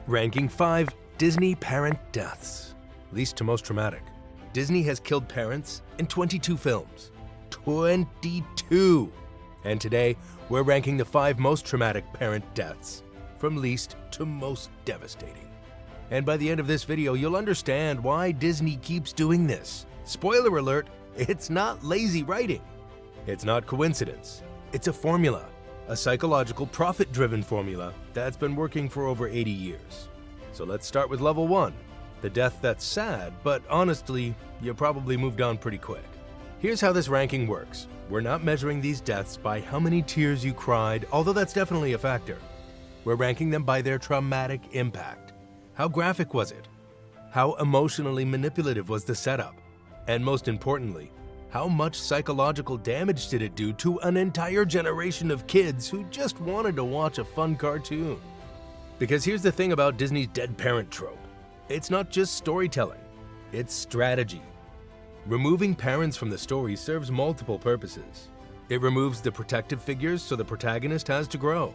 Ranking 5 Disney parent deaths, least to most traumatic. Disney has killed parents in 22 films. 22! And today, we're ranking the 5 most traumatic parent deaths, from least to most devastating. And by the end of this video, you'll understand why Disney keeps doing this. Spoiler alert, it's not lazy writing. It's not coincidence. It's a formula, a psychological profit-driven formula that's been working for over 80 years. So let's start with level 1, the death that's sad, but honestly, you probably moved on pretty quick. Here's how this ranking works. We're not measuring these deaths by how many tears you cried, although that's definitely a factor. We're ranking them by their traumatic impact. How graphic was it? How emotionally manipulative was the setup? And most importantly, how much psychological damage did it do to an entire generation of kids who just wanted to watch a fun cartoon? Because here's the thing about Disney's dead parent trope. It's not just storytelling, it's strategy. Removing parents from the story serves multiple purposes. It removes the protective figures so the protagonist has to grow.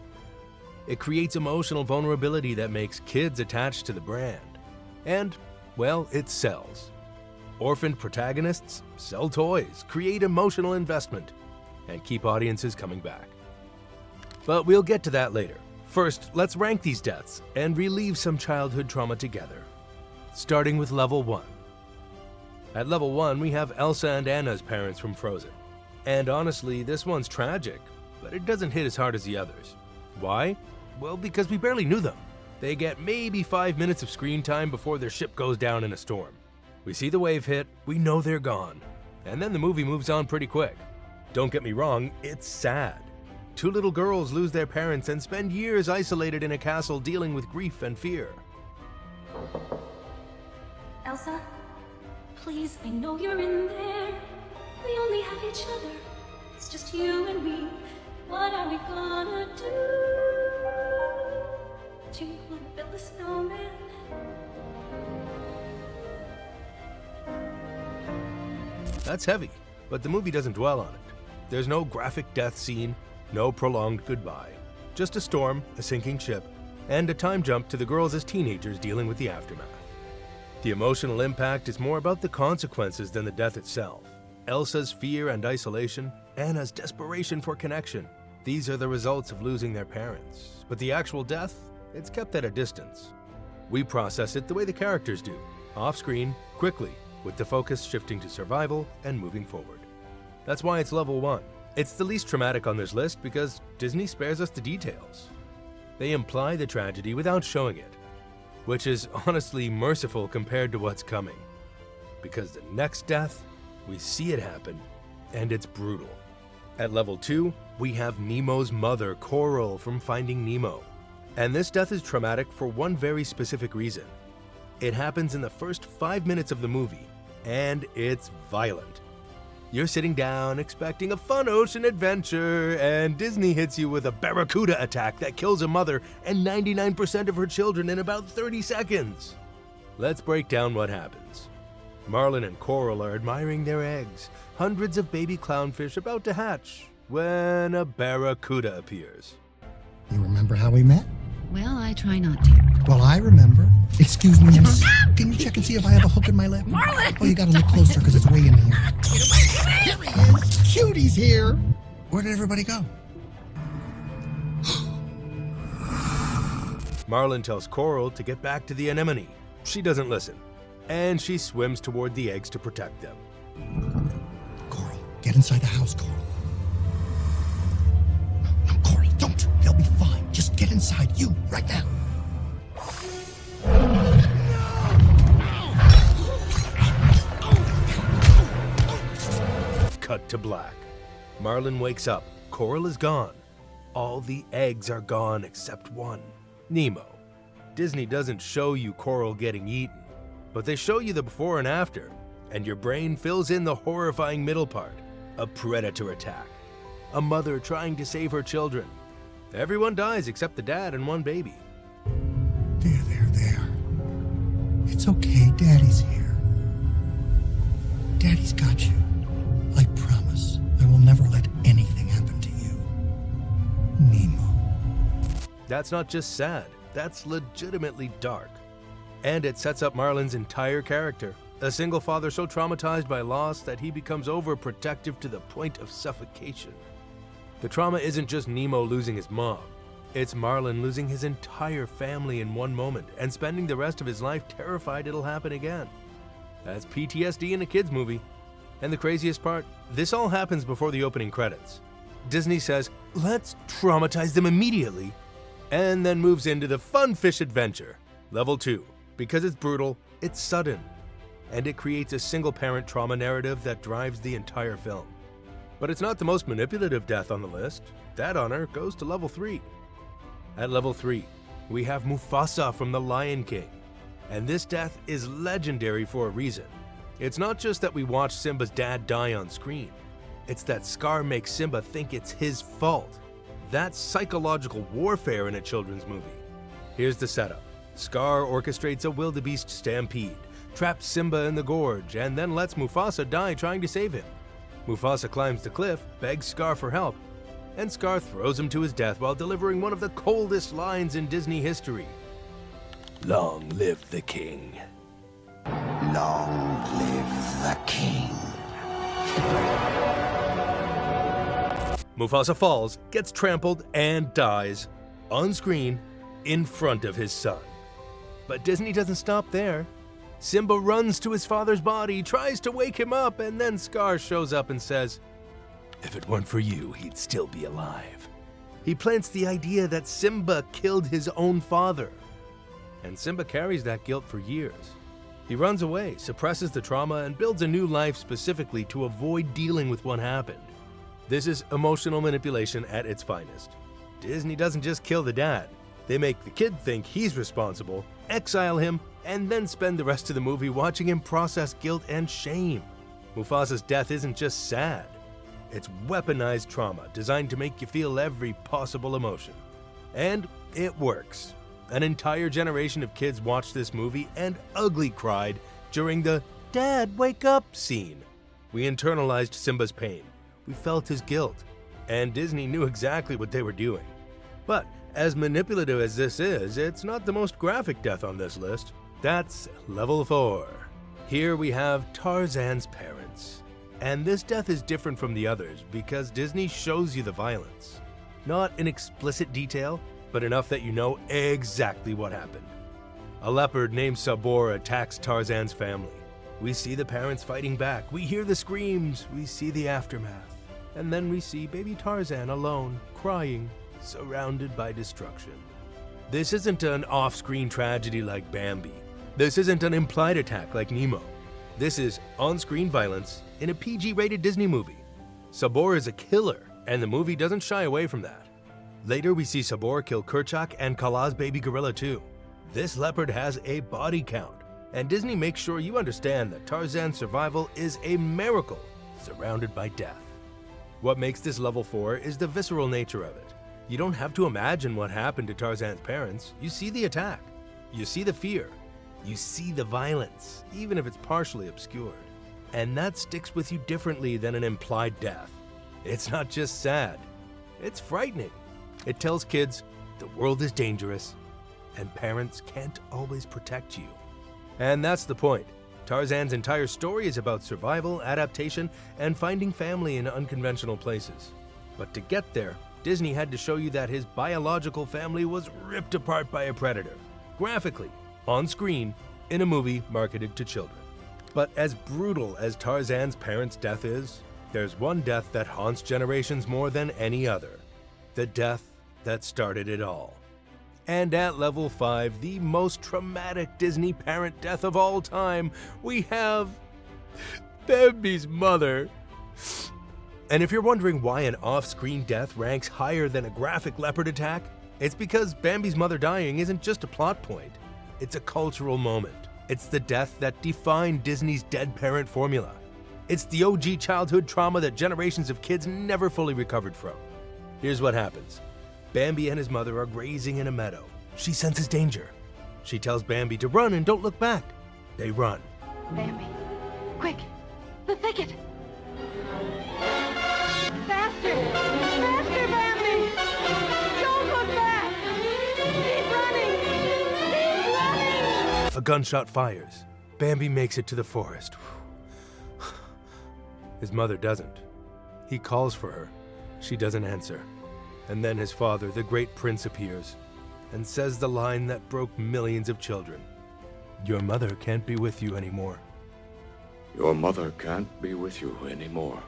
It creates emotional vulnerability that makes kids attached to the brand. And, well, it sells. Orphaned protagonists sell toys, create emotional investment, and keep audiences coming back. But we'll get to that later. First, let's rank these deaths and relieve some childhood trauma together. Starting with level 1. At level 1, we have Elsa and Anna's parents from Frozen. And honestly, this one's tragic, but it doesn't hit as hard as the others. Why? Well, because we barely knew them. They get maybe 5 minutes of screen time before their ship goes down in a storm. We see the wave hit, we know they're gone, and then the movie moves on pretty quick. Don't get me wrong, it's sad. 2 little girls lose their parents and spend years isolated in a castle dealing with grief and fear. Elsa, please, I know you're in there. We only have each other. It's just you and me. What are we gonna do? Do you want to build a snowman? That's heavy, but the movie doesn't dwell on it. There's no graphic death scene, no prolonged goodbye. Just a storm, a sinking ship, and a time jump to the girls as teenagers dealing with the aftermath. The emotional impact is more about the consequences than the death itself. Elsa's fear and isolation, Anna's desperation for connection. These are the results of losing their parents. But the actual death, it's kept at a distance. We process it the way the characters do, off-screen, quickly, with the focus shifting to survival and moving forward. That's why it's level 1. It's the least traumatic on this list because Disney spares us the details. They imply the tragedy without showing it, which is honestly merciful compared to what's coming. Because the next death, we see it happen, and it's brutal. At level 2, we have Nemo's mother, Coral, from Finding Nemo. And this death is traumatic for one very specific reason. It happens in the first 5 minutes of the movie, and it's violent. You're sitting down expecting a fun ocean adventure, and Disney hits you with a barracuda attack that kills a mother and 99% of her children in about 30 seconds. Let's break down what happens. Marlin and Coral are admiring their eggs, hundreds of baby clownfish about to hatch, when a barracuda appears. You remember how we met? Well, I try not to. Well, I remember. Excuse me, miss. Can you check and see if I have a hook in my lip? Marlin! Oh, you gotta look closer because it's way in here. Here he is. Cutie's here. Where did everybody go? Marlin tells Coral to get back to the anemone. She doesn't listen, and she swims toward the eggs to protect them. Coral, get inside the house, Coral. No, Coral, don't. They'll be fine. Just get inside, you, right now. Cut to black. Marlin wakes up. Coral is gone. All the eggs are gone except one. Nemo. Disney doesn't show you Coral getting eaten, but they show you the before and after, and your brain fills in the horrifying middle part. A predator attack. A mother trying to save her children. Everyone dies except the dad and one baby. There. It's okay, Daddy's here. Daddy's got you. I promise I will never let anything happen to you. Nemo. That's not just sad, that's legitimately dark. And it sets up Marlin's entire character, a single father so traumatized by loss that he becomes overprotective to the point of suffocation. The trauma isn't just Nemo losing his mom, it's Marlin losing his entire family in one moment and spending the rest of his life terrified it'll happen again. That's PTSD in a kid's movie. And the craziest part, this all happens before the opening credits. Disney says, let's traumatize them immediately, and then moves into the fun fish adventure, level 2. Because it's brutal, it's sudden, and it creates a single-parent trauma narrative that drives the entire film. But it's not the most manipulative death on the list. That honor goes to level 3. At level 3, we have Mufasa from The Lion King, and this death is legendary for a reason. It's not just that we watch Simba's dad die on screen, it's that Scar makes Simba think it's his fault. That's psychological warfare in a children's movie. Here's the setup. Scar orchestrates a wildebeest stampede, traps Simba in the gorge, and then lets Mufasa die trying to save him. Mufasa climbs the cliff, begs Scar for help, and Scar throws him to his death while delivering one of the coldest lines in Disney history. Long live the king. Long live the king. Mufasa falls, gets trampled, and dies on screen in front of his son. But Disney doesn't stop there. Simba runs to his father's body, tries to wake him up, and then Scar shows up and says, "If it weren't for you, he'd still be alive." He plants the idea that Simba killed his own father. And Simba carries that guilt for years. He runs away, suppresses the trauma, and builds a new life specifically to avoid dealing with what happened. This is emotional manipulation at its finest. Disney doesn't just kill the dad. They make the kid think he's responsible, exile him, and then spend the rest of the movie watching him process guilt and shame. Mufasa's death isn't just sad. It's weaponized trauma designed to make you feel every possible emotion. And it works. An entire generation of kids watched this movie and ugly cried during the "Dad, wake up" scene. We internalized Simba's pain. We felt his guilt. And Disney knew exactly what they were doing. But as manipulative as this is, it's not the most graphic death on this list. That's level 4. Here we have Tarzan's parents. And this death is different from the others because Disney shows you the violence. Not in explicit detail, but enough that you know exactly what happened. A leopard named Sabor attacks Tarzan's family. We see the parents fighting back, we hear the screams, we see the aftermath. And then we see baby Tarzan alone, crying, surrounded by destruction. This isn't an off-screen tragedy like Bambi. This isn't an implied attack like Nemo. This is on-screen violence in a PG-rated Disney movie. Sabor is a killer, and the movie doesn't shy away from that. Later we see Sabor kill Kerchak and Kala's baby gorilla too. This leopard has a body count, and Disney makes sure you understand that Tarzan's survival is a miracle surrounded by death. What makes this level 4 is the visceral nature of it. You don't have to imagine what happened to Tarzan's parents. You see the attack. You see the fear. You see the violence, even if it's partially obscured. And that sticks with you differently than an implied death. It's not just sad. It's frightening. It tells kids the world is dangerous and parents can't always protect you. And that's the point. Tarzan's entire story is about survival, adaptation, and finding family in unconventional places. But to get there, Disney had to show you that his biological family was ripped apart by a predator, graphically, on screen, in a movie marketed to children. But as brutal as Tarzan's parents' death is, there's one death that haunts generations more than any other. The death that started it all. And at level 5, the most traumatic Disney parent death of all time, we have Bambi's mother. And if you're wondering why an off-screen death ranks higher than a graphic leopard attack, it's because Bambi's mother dying isn't just a plot point. It's a cultural moment. It's the death that defined Disney's dead parent formula. It's the OG childhood trauma that generations of kids never fully recovered from. Here's what happens. Bambi and his mother are grazing in a meadow. She senses danger. She tells Bambi to run and don't look back. They run. Bambi, quick! The thicket! Faster! Faster, Bambi! Don't look back! Keep running! A gunshot fires. Bambi makes it to the forest. His mother doesn't. He calls for her. She doesn't answer. And then his father, the great prince, appears and says the line that broke millions of children. Your mother can't be with you anymore. Your mother can't be with you anymore.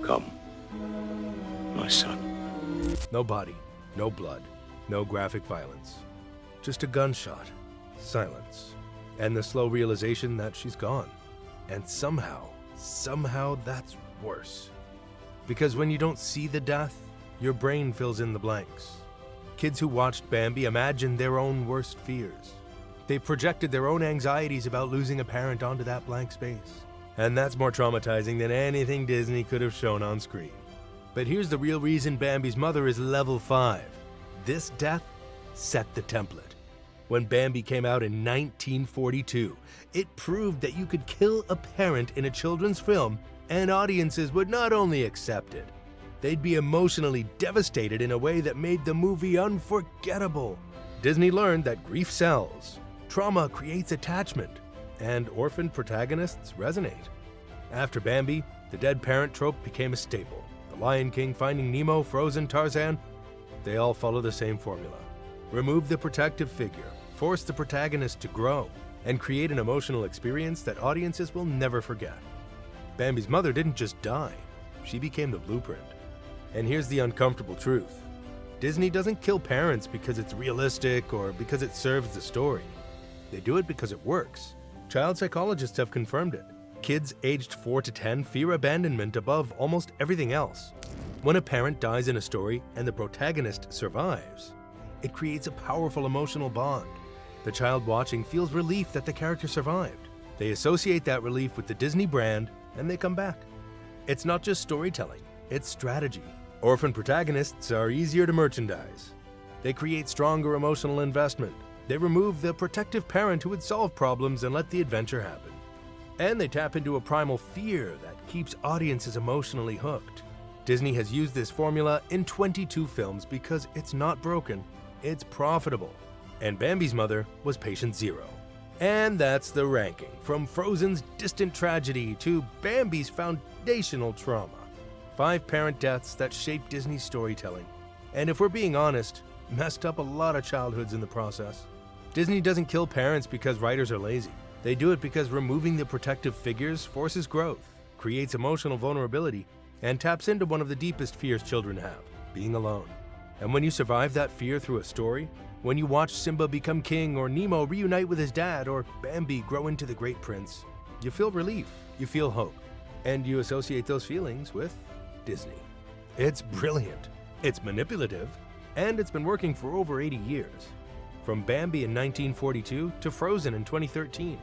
Come, my son. No body, no blood, no graphic violence. Just a gunshot, silence, and the slow realization that she's gone. And somehow that's worse. Because when you don't see the death, your brain fills in the blanks. Kids who watched Bambi imagined their own worst fears. They projected their own anxieties about losing a parent onto that blank space. And that's more traumatizing than anything Disney could have shown on screen. But here's the real reason Bambi's mother is level 5. This death set the template. When Bambi came out in 1942, it proved that you could kill a parent in a children's film and audiences would not only accept it, they'd be emotionally devastated in a way that made the movie unforgettable. Disney learned that grief sells, trauma creates attachment, and orphan protagonists resonate. After Bambi, the dead parent trope became a staple. The Lion King, Finding Nemo, Frozen, Tarzan, they all follow the same formula. Remove the protective figure, force the protagonist to grow, and create an emotional experience that audiences will never forget. Bambi's mother didn't just die, she became the blueprint. And here's the uncomfortable truth. Disney doesn't kill parents because it's realistic or because it serves the story. They do it because it works. Child psychologists have confirmed it. Kids aged 4 to 10 fear abandonment above almost everything else. When a parent dies in a story and the protagonist survives, it creates a powerful emotional bond. The child watching feels relief that the character survived. They associate that relief with the Disney brand and they come back. It's not just storytelling, it's strategy. Orphan protagonists are easier to merchandise. They create stronger emotional investment. They remove the protective parent who would solve problems and let the adventure happen. And they tap into a primal fear that keeps audiences emotionally hooked. Disney has used this formula in 22 films because it's not broken, it's profitable. And Bambi's mother was patient zero. And that's the ranking, from Frozen's distant tragedy to Bambi's foundational trauma. 5 parent deaths that shaped Disney's storytelling. And if we're being honest, messed up a lot of childhoods in the process. Disney doesn't kill parents because writers are lazy. They do it because removing the protective figures forces growth, creates emotional vulnerability, and taps into one of the deepest fears children have, being alone. And when you survive that fear through a story, when you watch Simba become king or Nemo reunite with his dad or Bambi grow into the great prince, you feel relief, you feel hope, and you associate those feelings with Disney. It's brilliant, it's manipulative, and it's been working for over 80 years. From Bambi in 1942 to Frozen in 2013.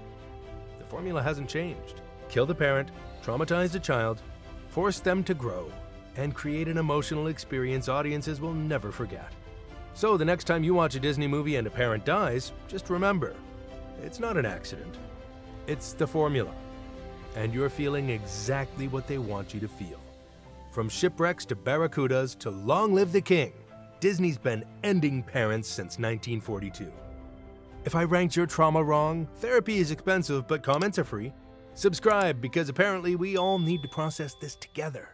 The formula hasn't changed. Kill the parent, traumatize the child, force them to grow, and create an emotional experience audiences will never forget. So the next time you watch a Disney movie and a parent dies, just remember, it's not an accident. It's the formula. And you're feeling exactly what they want you to feel. From shipwrecks to barracudas to Long Live the King, Disney's been ending parents since 1942. If I ranked your trauma wrong, therapy is expensive, but comments are free. Subscribe because apparently we all need to process this together.